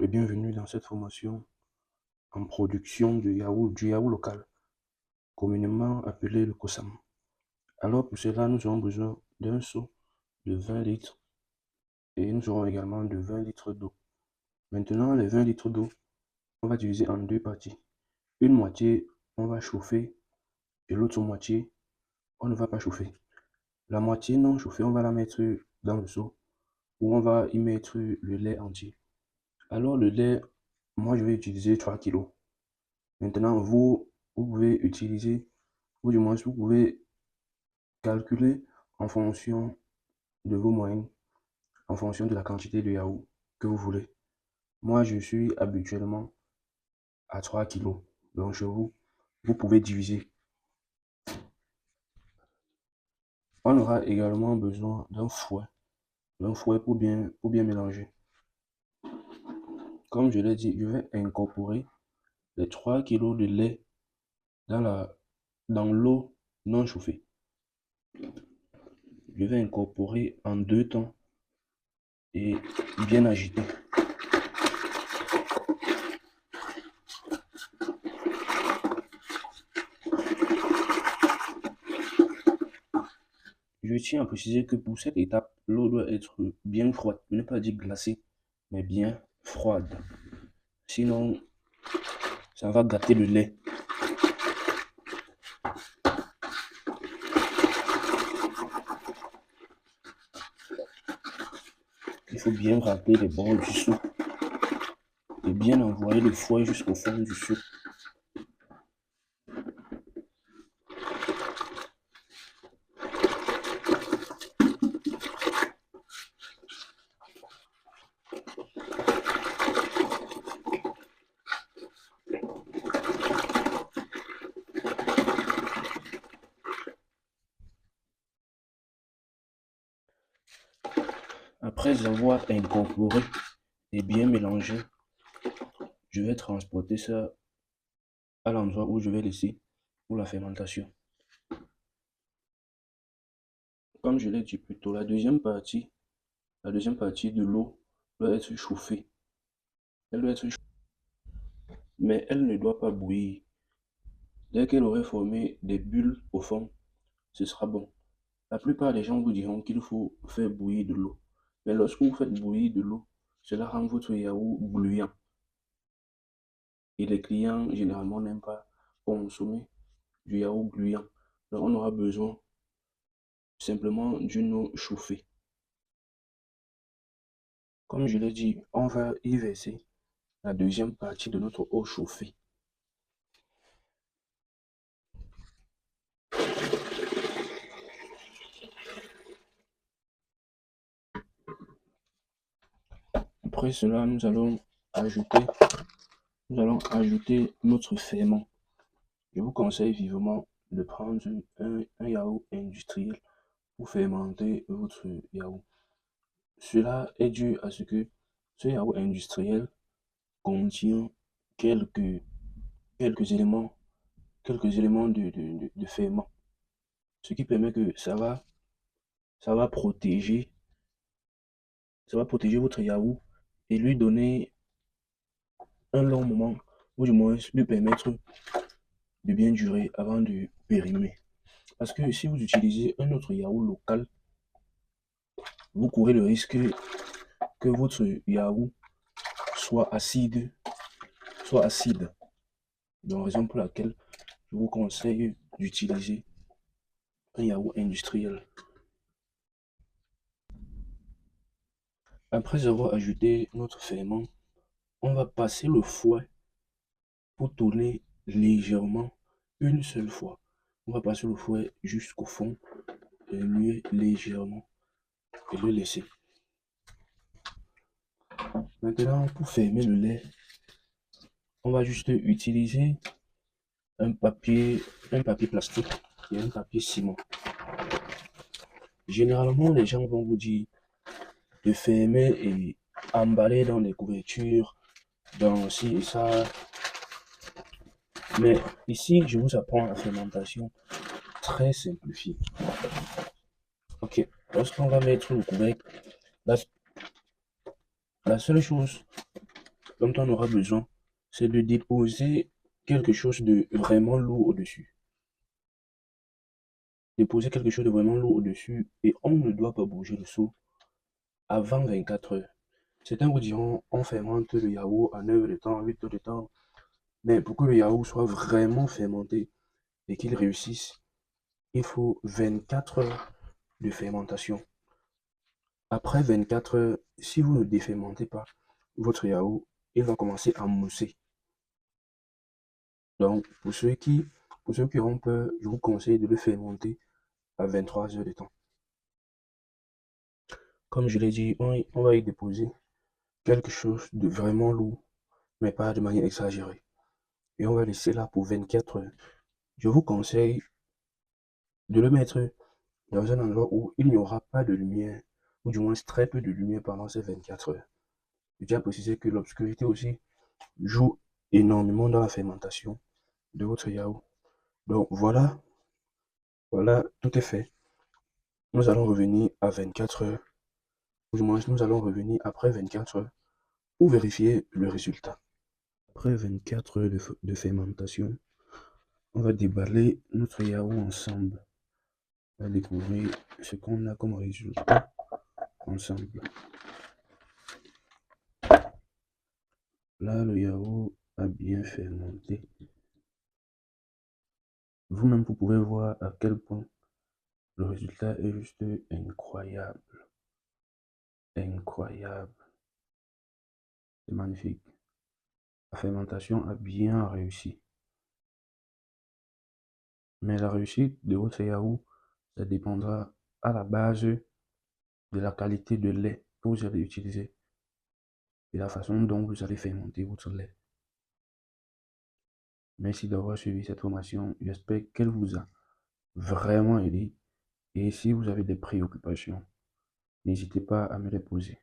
et bienvenue dans cette formation en production du yaourt local, communément appelé le Kosam. Alors pour cela, nous aurons besoin d'un seau de 20 litres et nous aurons également de 20 litres d'eau. Maintenant, les 20 litres d'eau, on va diviser en deux parties. Une moitié, on va chauffer et l'autre moitié, on ne va pas chauffer. La moitié non chauffée, on va la mettre dans le seau où on va y mettre le lait entier. Alors le lait, moi je vais utiliser 3 kg. Maintenant, vous pouvez utiliser, ou du moins vous pouvez calculer en fonction de vos moyens, en fonction de la quantité de yaourt que vous voulez. Moi, je suis habituellement à 3 kg. Donc, vous pouvez diviser. On aura également besoin d'un fouet pour bien mélanger. Comme je l'ai dit, je vais incorporer les 3 kg de lait dans l'eau non chauffée. Je vais incorporer en deux temps et bien agiter. Je tiens à préciser que pour cette étape, l'eau doit être bien froide, ne pas dire glacée, mais bien froide. Sinon, ça va gâter le lait. Il faut bien remplir les bords du seau et bien envoyer le fouet jusqu'au fond du seau. Après avoir incorporé et bien mélangé, je vais transporter ça à l'endroit où je vais laisser pour la fermentation. Comme je l'ai dit plus tôt, la deuxième partie de l'eau doit être chauffée. Elle doit être chauffée, mais elle ne doit pas bouillir. Dès qu'elle aurait formé des bulles au fond, ce sera bon. La plupart des gens vous diront qu'il faut faire bouillir de l'eau. Mais lorsque vous faites bouillir de l'eau, cela rend votre yaourt gluant. Et les clients, généralement, n'aiment pas consommer du yaourt gluant. Donc, on aura besoin simplement d'une eau chauffée. Comme je l'ai dit, on va y verser la deuxième partie de notre eau chauffée. Après cela, nous allons ajouter notre ferment. Je vous conseille vivement de prendre un yaourt industriel pour fermenter votre yaourt. Cela est dû à ce que ce yaourt industriel contient quelques éléments de ferment, ce qui permet que ça va protéger votre yaourt et lui donner un long moment, ou du moins lui permettre de bien durer avant de périmer. Parce que si vous utilisez un autre yaourt local, vous courez le risque que votre yaourt soit acide. Donc, raison pour laquelle je vous conseille d'utiliser un yaourt industriel. Après avoir ajouté notre ferment, on va passer le fouet pour tourner légèrement une seule fois. On va passer le fouet jusqu'au fond, remuer légèrement et le laisser. Maintenant, pour fermer le lait, on va juste utiliser un papier plastique et un papier ciment. Généralement, les gens vont vous dire de fermer et emballer dans des couvertures, dans ci et ça. Mais ici, je vous apprends la fermentation très simplifiée. Ok, lorsqu'on va mettre le couvercle, la seule chose dont on aura besoin, c'est de déposer quelque chose de vraiment lourd au-dessus. Déposer quelque chose de vraiment lourd au-dessus et on ne doit pas bouger le seau avant 24 heures. Certains vous diront, on fermente le yaourt à 9 heures de temps, 8 heures de temps. Mais pour que le yaourt soit vraiment fermenté et qu'il réussisse, il faut 24 heures de fermentation. Après 24 heures, si vous ne défermentez pas votre yaourt, il va commencer à mousser. Donc, pour ceux qui ont peur, je vous conseille de le fermenter à 23 heures de temps. Comme je l'ai dit, on va y déposer quelque chose de vraiment lourd, mais pas de manière exagérée. Et on va laisser là pour 24 heures. Je vous conseille de le mettre dans un endroit où il n'y aura pas de lumière, ou du moins très peu de lumière pendant ces 24 heures. Je tiens à préciser que l'obscurité aussi joue énormément dans la fermentation de votre yaourt. Donc voilà, voilà, tout est fait. Nous allons revenir à 24 heures, ou du moins nous allons revenir après 24 heures pour vérifier le résultat. Après 24 heures de fermentation, on va déballer notre yaourt ensemble. On va découvrir ce qu'on a comme résultat ensemble. Là, le yaourt a bien fermenté. Vous-même, vous pouvez voir à quel point le résultat est juste incroyable. Incroyable. C'est magnifique. La fermentation a bien réussi. Mais la réussite de votre yaourt, ça dépendra à la base de la qualité de lait que vous allez utiliser et la façon dont vous allez fermenter votre lait. Merci d'avoir suivi cette formation. J'espère qu'elle vous a vraiment aidé. Et si vous avez des préoccupations, n'hésitez pas à me les poser.